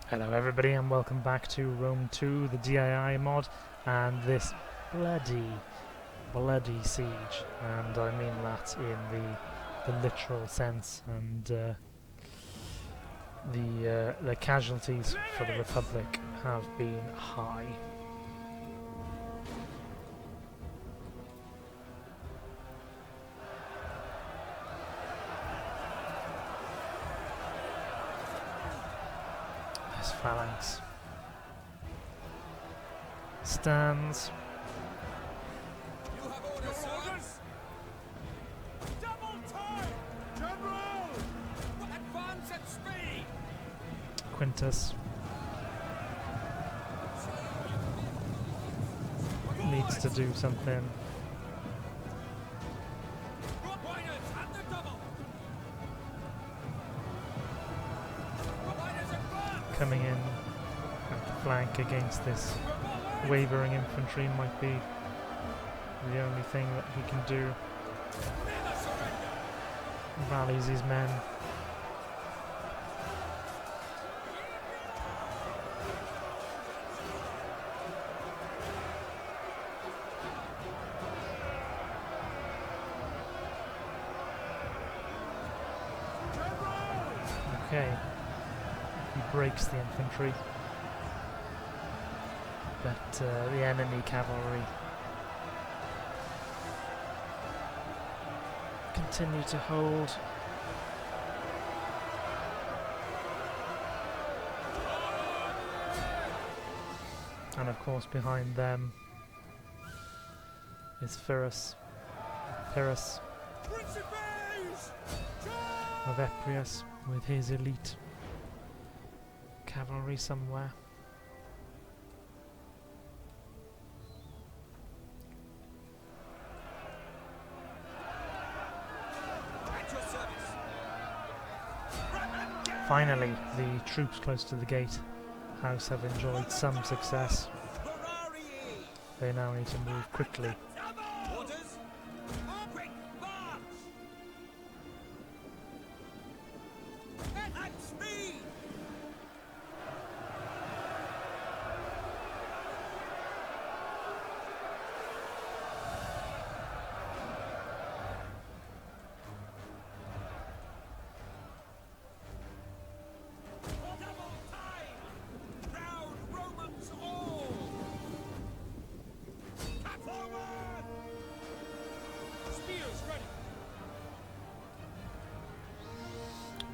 Hello everybody and welcome back to Rome 2, the D.E.I mod, and this bloody siege, and I mean that in the literal sense, and the casualties for the Republic have been high. Phalanx stands. You have orders. Double time, General! Advance at speed. Quintus needs to do something. Coming in at the flank against this wavering infantry might be the only thing that he can do. Rallies his men. Okay. He breaks the infantry, but the enemy cavalry continue to hold. And of course behind them is Pyrrhus of Epirus with his elite cavalry somewhere. Finally, the troops close to the gate house have enjoyed some success. They now need to move quickly.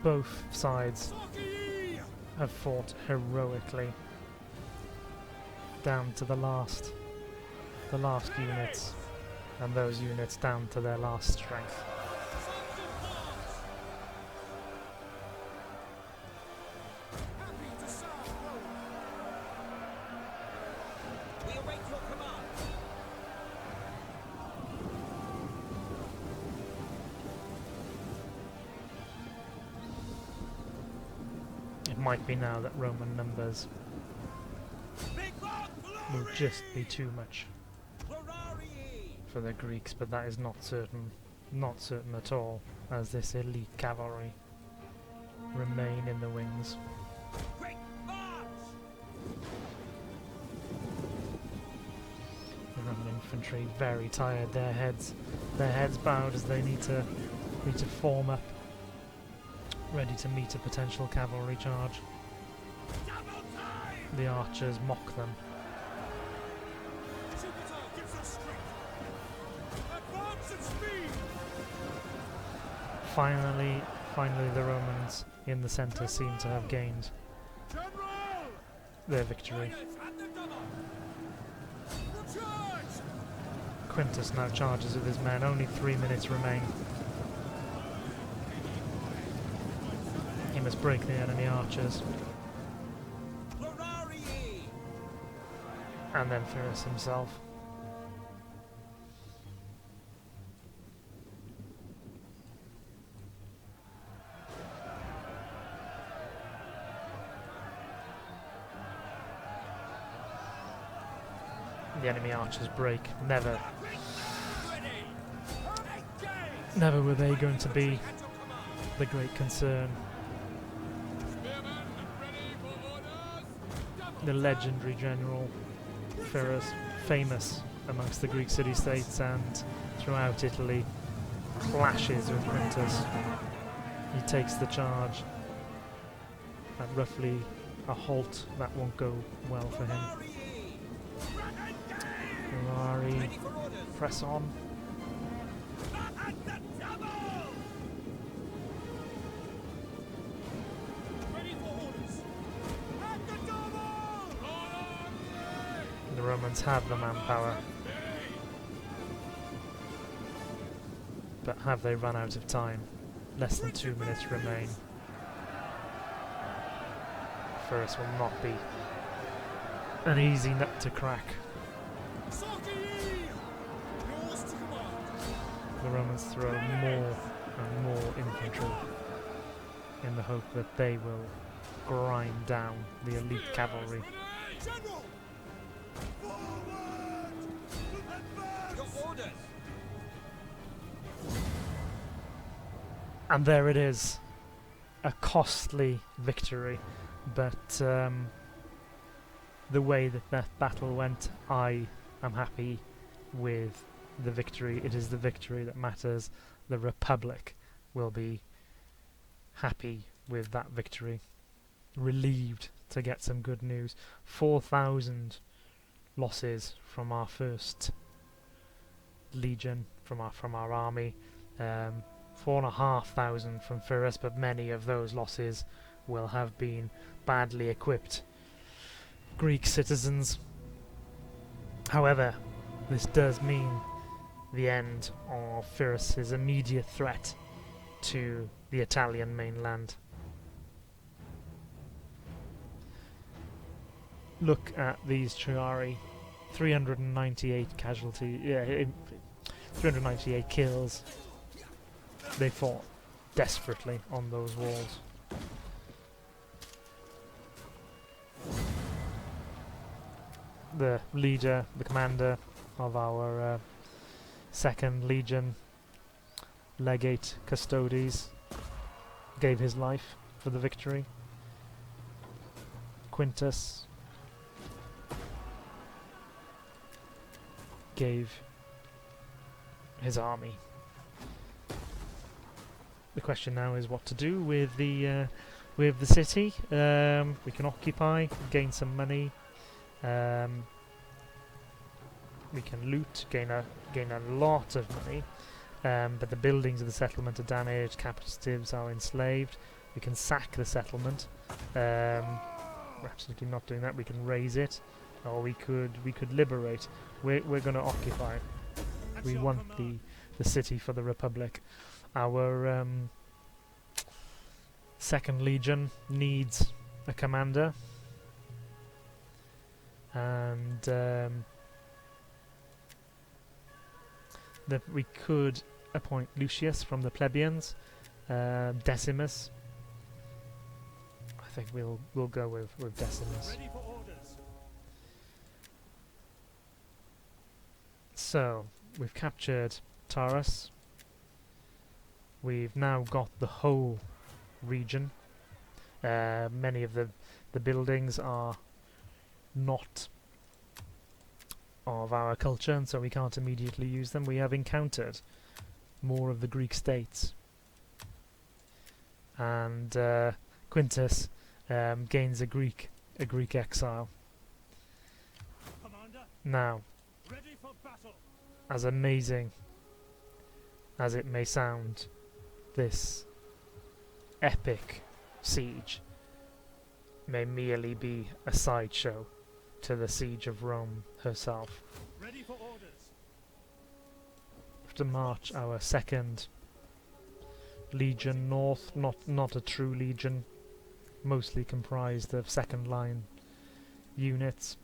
Both sides have fought heroically down to the last units, and those units down to their last strength. Might be now that Roman numbers will just be too much for the Greeks, but that is not certain at all, as this elite cavalry remain in the wings. The Roman infantry very tired, their heads bowed as they need to form up, ready to meet a potential cavalry charge. The archers mock them. Finally the Romans in the centre seem to have gained their victory. Quintus now charges with his men, only 3 minutes remain. He must break the enemy archers. And then Pyrrhus himself. The enemy archers break. Never were they going to be the great concern the legendary general Pyrrhus, famous amongst the Greek city-states and throughout Italy, clashes with Quintus. He takes the charge at roughly a halt. That won't go well for him. Ferrari, press on. The Romans have the manpower, but have they run out of time? Less than 2 minutes remain. Pyrrhus will not be an easy nut to crack. The Romans throw more and more infantry in the hope that they will grind down the elite cavalry. And there it is, a costly victory, but the way that that battle went, I am happy with the victory. It is the victory that matters. The Republic will be happy with that victory, relieved to get some good news. 4,000 losses from our first legion, from our army. 4,500 from Pyrrhus, but many of those losses will have been badly equipped Greek citizens. However, this does mean the end of Pyrrhus's immediate threat to the Italian mainland. Look at these Triarii, 398 casualties, 398 kills. They fought desperately on those walls. The leader, the commander of our 2nd Legion, Legate Custodes, gave his life for the victory. Quintus gave his army. The question now is what to do with the city. We can occupy, gain some money. We can loot, gain a lot of money. But the buildings of the settlement are damaged. Captives are enslaved. We can sack the settlement. We're absolutely not doing that. We can raise it, or we could liberate. We're going to occupy. We want the city for the Republic. Our 2nd Legion needs a commander, and that we could appoint Lucius from the plebeians, Decimus. I think we'll go with Decimus. So we've captured Taurus. We've now got the whole region. Many of the buildings are not of our culture, and so we can't immediately use them. We have encountered more of the Greek states, and Quintus gains a Greek exile. Commander, now, ready for battle. As amazing as it may sound, this epic siege may merely be a sideshow to the siege of Rome herself. Ready for orders. We have to march our 2nd Legion north, not a true legion, mostly comprised of 2nd line units.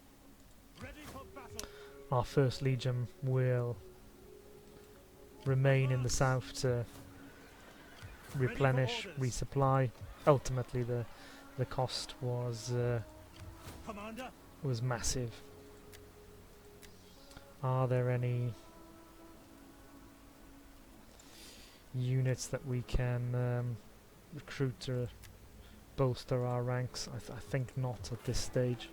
Ready for battle. Our 1st Legion will remain in the south to replenish, resupply. Ultimately, the cost was massive. Are there any units that we can recruit to bolster our ranks? I think not at this stage.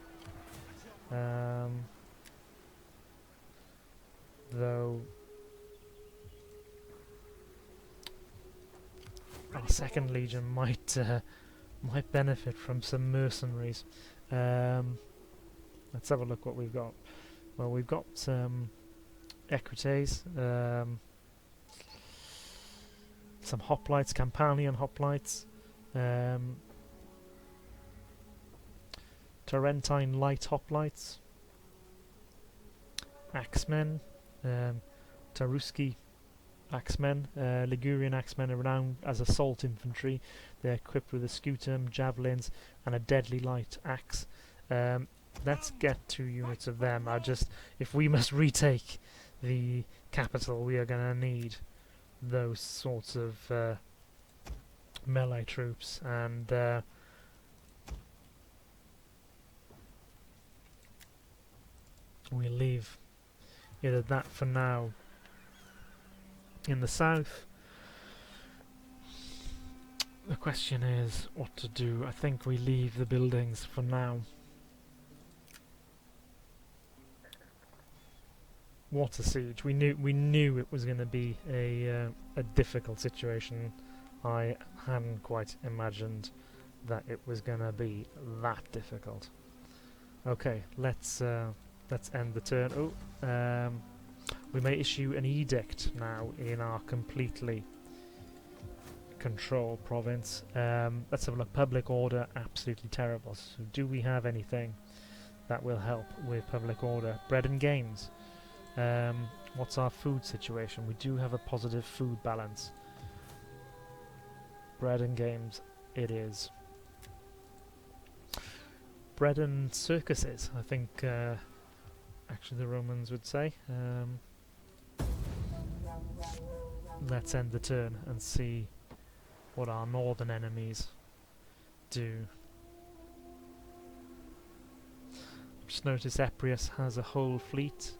Though our second legion might benefit from some mercenaries. Let's have a look what we've got. Well, we've got Equites, some hoplites, Campanian hoplites, Tarentine light hoplites, axemen, Taruski axemen, Ligurian axemen are renowned as assault infantry. They're equipped with a scutum, javelins, and a deadly light axe. Let's get 2 units of them. If we must retake the capital, we are going to need those sorts of melee troops, and we'll leave either that for now. In the south, the question is what to do. I think we leave the buildings for now. Water siege. We knew it was going to be a difficult situation. I hadn't quite imagined that it was going to be that difficult. Okay, let's end the turn. Oh, we may issue an edict now in our completely controlled province. Let's have a look. Public order, absolutely terrible. So do we have anything that will help with public order? Bread and games. What's our food situation? We do have a positive food balance. Bread and games it is. Bread and circuses, I think actually the Romans would say. Let's end the turn and see what our northern enemies do. Just notice Epirus has a whole fleet.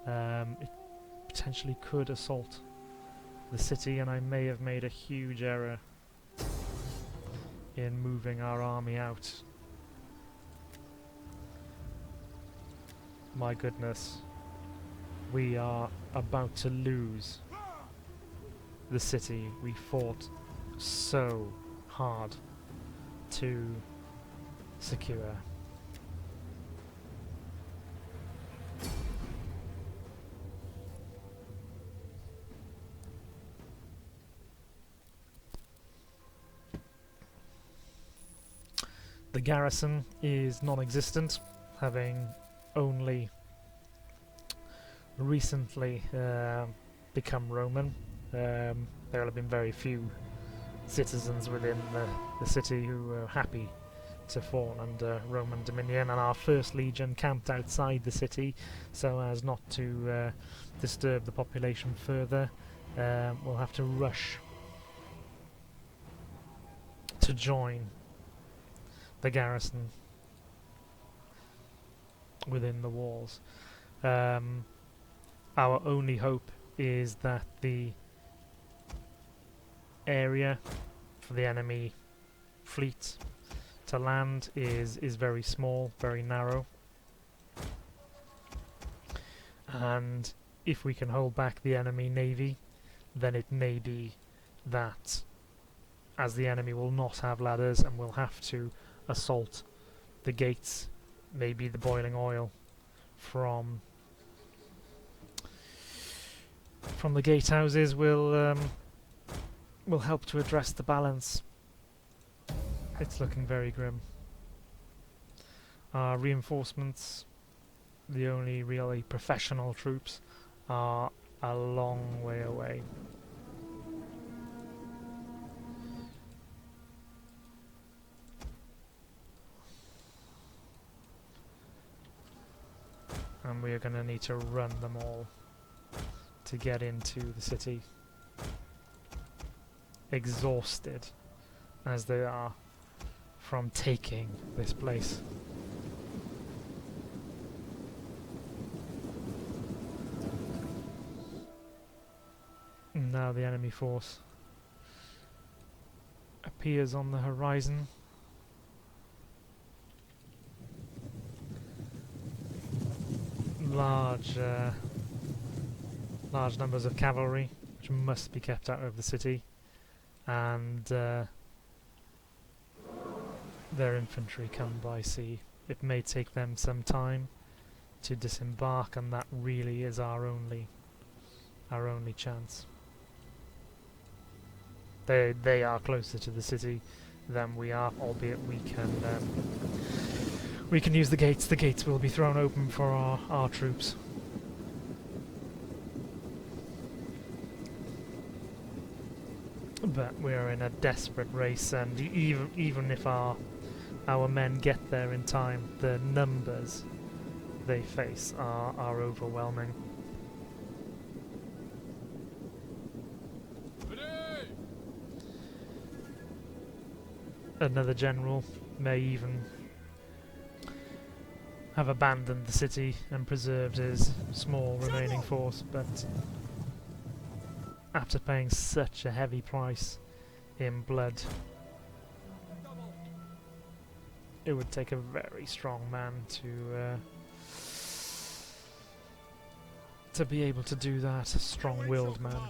It potentially could assault the city, and I may have made a huge error in moving our army out. My goodness, we are about to lose the city we fought so hard to secure. The garrison is non-existent, having only recently become Roman. There have been very few citizens within the city who were happy to fall under Roman dominion, and our first legion camped outside the city so as not to disturb the population further. We'll have to rush to join the garrison within the walls. Our only hope is that the area for the enemy fleet to land is very small, very narrow, and if we can hold back the enemy navy, then it may be that, as the enemy will not have ladders and will have to assault the gates, maybe the boiling oil from the gatehouses will help to address the balance. It's looking very grim. Our reinforcements, the only really professional troops, are a long way away. And we are going to need to run them all to get into the city, exhausted as they are from taking this place. And now the enemy force appears on the horizon. large large numbers of cavalry, which must be kept out of the city, and their infantry come by sea. It may take them some time to disembark, and that really is our only chance. They are closer to the city than we are, albeit we can use the gates. The gates will be thrown open for our troops. But we are in a desperate race, and even if our men get there in time, the numbers they face are overwhelming. Another general may even have abandoned the city and preserved his small remaining force, but after paying such a heavy price in blood, it would take a very strong man to be able to do that, a strong-willed man.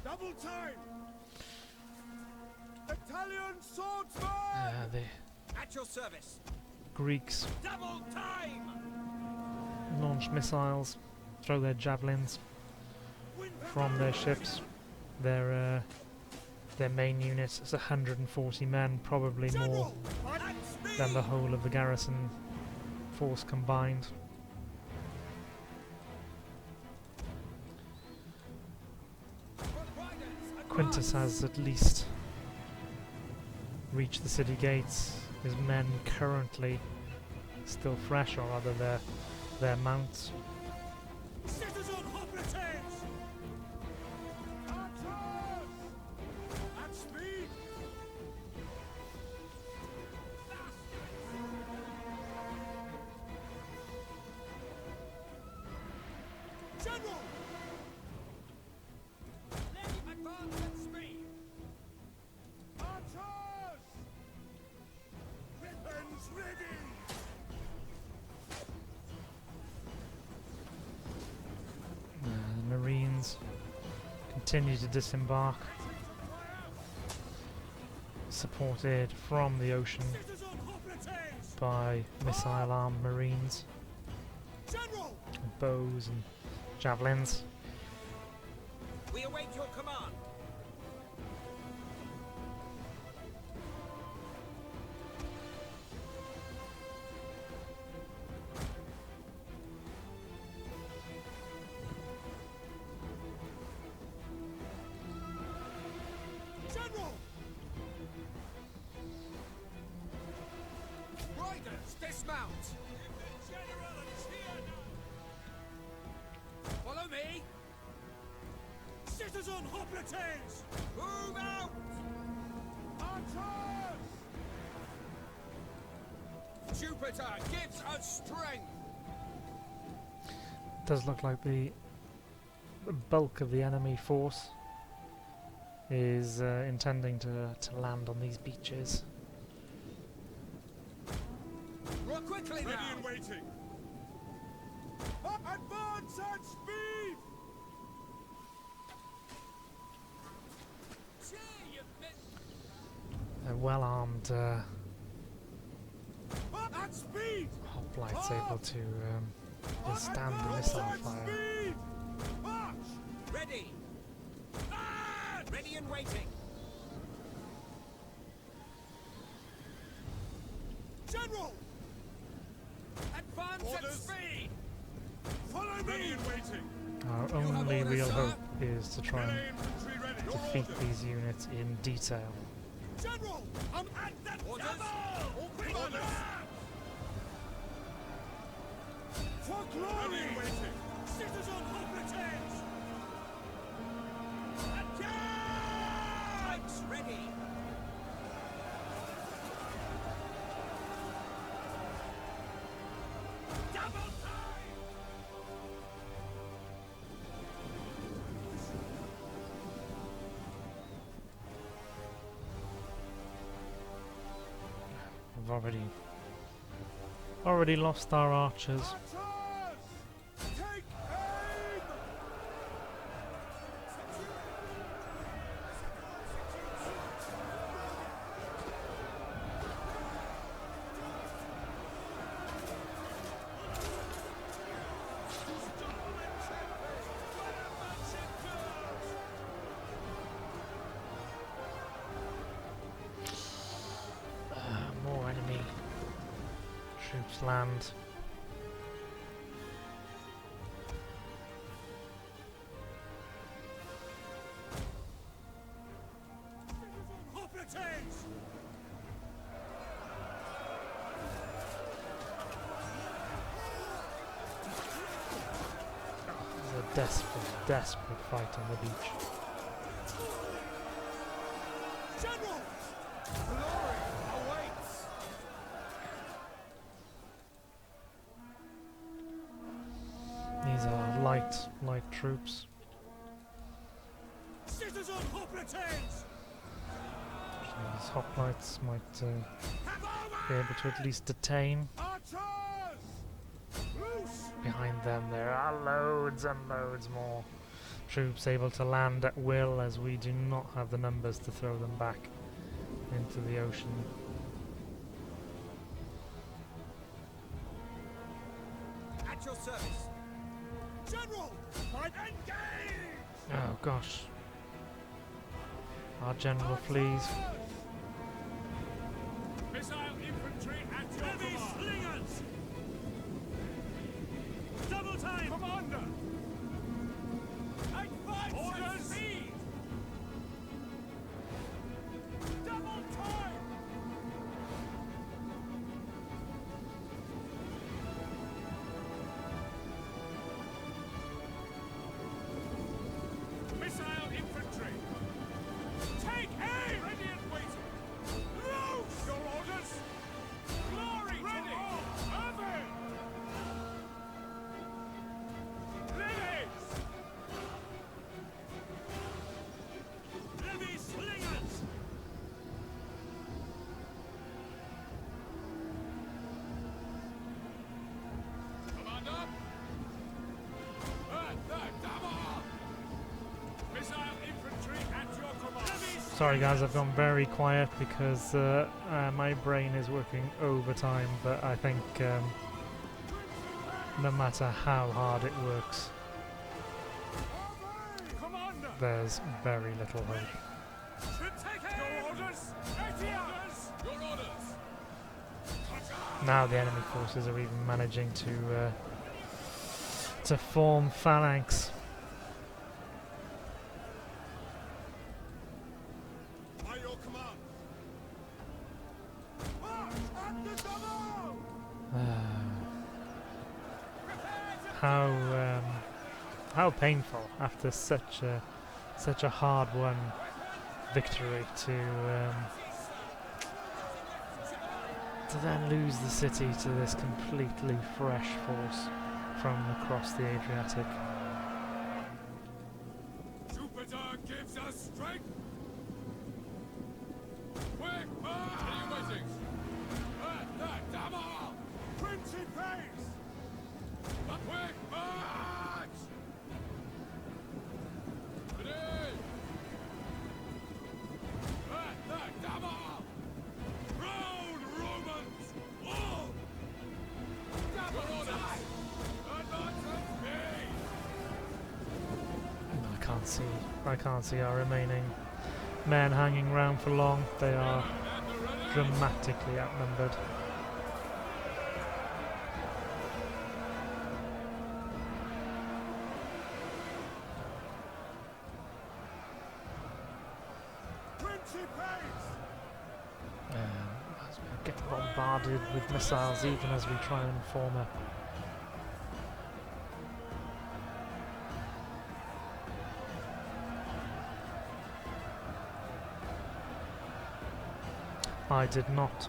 Double time! Italian swordsman! The At your service! Greeks Double time! launch missiles, throw their javelins from their ships. Their main unit is 140 men, probably more than the whole of the garrison force combined. Quintus has at least reached the city gates. His men currently still fresh, or rather their mounts. Citizen Hoplites! Archers! At speed! General! Advance at speed! Archers! Weapons ready! The Marines continue to disembark, supported from the ocean Citizen Hoplites! by missile-armed Marines, General! bows and javelins. We await your command. General! Riders, dismount! General is here now! Follow me! Citizen Hoplites! Move out! Archers! Jupiter gives us strength! Does look like the bulk of the enemy force is intending to land on these beaches. Roll quickly now! Ready and waiting! Advance at speed! A well-armed At speed! hoplite's able to withstand the missile fire. Speed! March! Ready! Ready and waiting! General! Advance at speed! Follow me! Ready and waiting! Our only real hope is to try and defeat these units in detail. General! I'm at the orders! Orders! For glory! Citizen Hoplites! Attack! Tanks ready! Double time! We've already Already lost our archers. Archers! Take aim! More enemy troops land. Hoplites! It's a desperate, desperate fight on the beach. General! Glory awaits! These are light troops. Citizen Hoplites! These hoplites might Have be over! able to at least detain. Archers! Loose! Behind them there are loads and loads more troops able to land at will, as we do not have the numbers to throw them back into the ocean. At your service! General! Fight engage! Oh gosh. Our general flees. Missile infantry at your heavy slingers! Double time! Commander! Orders! Speed! Double time! Missile infantry! Take aim! Ready and waiting! Loose! Your orders! Glory ready! To all! Oven! Lilies! Heavy slingers! Commander! At the double! Missile infantry at your command! Heavy Sorry guys, I've gone very quiet because my brain is working overtime, but I think no matter how hard it works, Commander! there's very little hope. Your orders! Your orders! Now the enemy forces are even managing to form phalanx. By your command! March at the double! How painful after such a hard-won victory to then lose the city to this completely fresh force from across the Adriatic. Jupiter gives us strength! Quick march! Waiting! At the double! Principes! A quick march! Ready! At the double! Round Romans! All! Double orders! Advance at speed! I can't see our remaining men hanging around for long. They are dramatically outnumbered. As we get bombarded with missiles even as we try and form up. I did not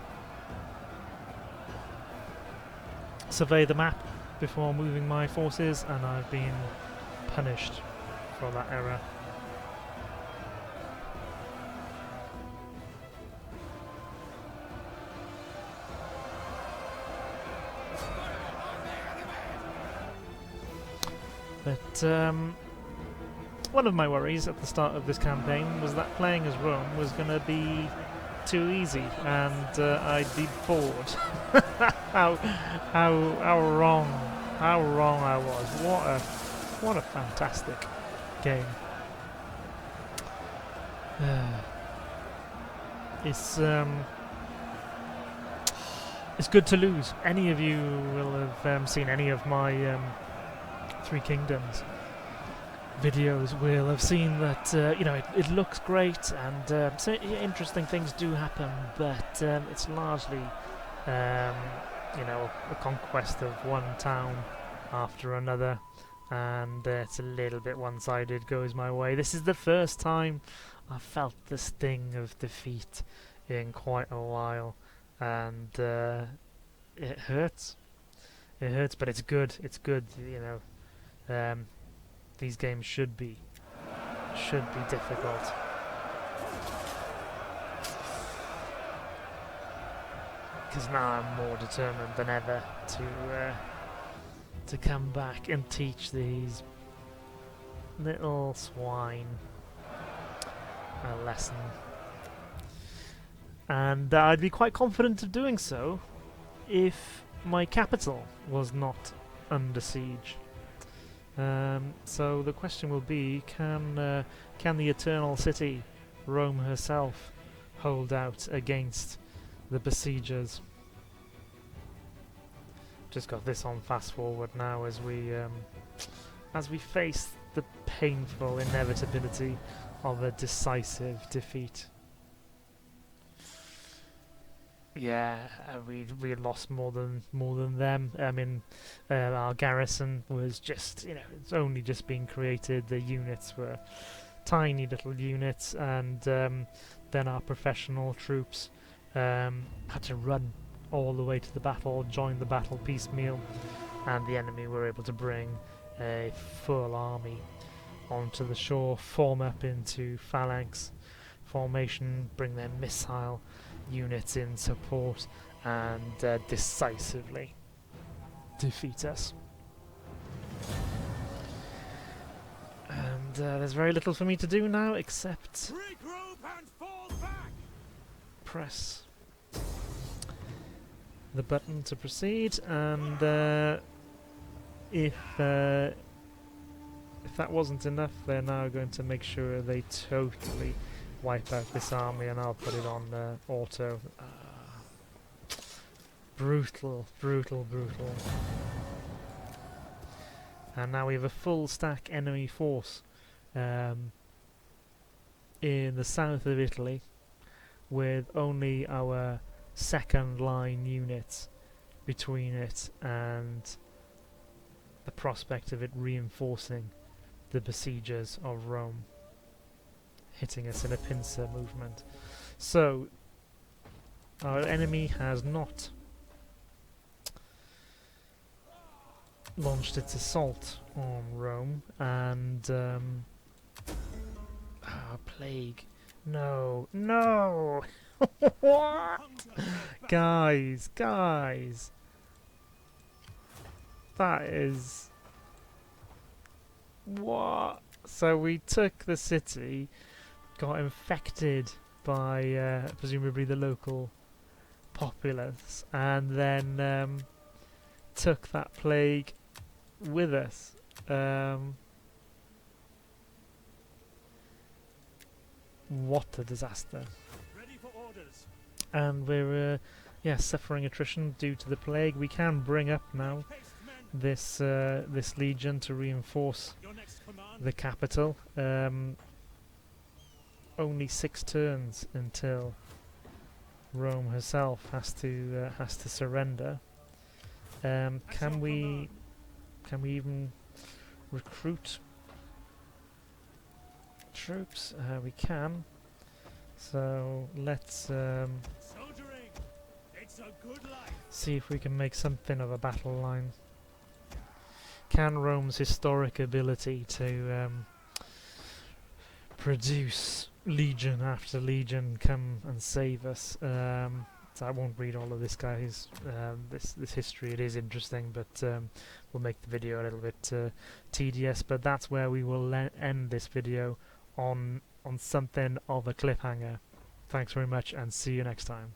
survey the map before moving my forces, and I've been punished for that error. But one of my worries at the start of this campaign was that playing as Rome was going to be too easy, and I'd be bored. how wrong I was. What a fantastic game. It's good to lose. Any of you will have seen any of my Three Kingdoms videos will have seen that it looks great, and so interesting things do happen, but it's largely a conquest of one town after another, and it's a little bit one-sided, goes my way. This is the first time I've felt the sting of defeat in quite a while, and it hurts. It hurts, but it's good. It's good, these games should be difficult. Because now I'm more determined than ever to come back and teach these little swine a lesson. And I'd be quite confident of doing so if my capital was not under siege. So the question will be, can the Eternal City, Rome herself, hold out against the besiegers? Just got this on fast forward now as we face the painful inevitability of a decisive defeat. Yeah, we lost more than them. I mean, our garrison was just, it's only just been created. The units were tiny little units, and then our professional troops had to run all the way to the battle, join the battle piecemeal, and the enemy were able to bring a full army onto the shore, form up into phalanx formation, bring their missile units in support, and decisively defeat us. And there's very little for me to do now except Regroup and fall back. press the button to proceed, and if that wasn't enough, they're now going to make sure they totally wipe out this army, and I'll put it on auto. Brutal. And now we have a full stack enemy force in the south of Italy, with only our second line units between it and the prospect of it reinforcing the besiegers of Rome, hitting us in a pincer movement. So our enemy has not launched its assault on Rome, and plague. No. What? Guys. That is... What? So we took the city, got infected by presumably the local populace, and then took that plague with us. What a disaster. Ready for orders. And we're suffering attrition due to the plague. We can bring up now this legion to reinforce the capital. Only 6 turns until Rome herself has to surrender. Can we even recruit troops? We can. So let's It's a good life. see if we can make something of a battle line. Can Rome's historic ability to produce legion after legion come and save us So I won't read all of this guy's this history. It is interesting, but will make the video a little bit tedious. But that's where we will end this video on something of a cliffhanger. Thanks very much, and see you next time.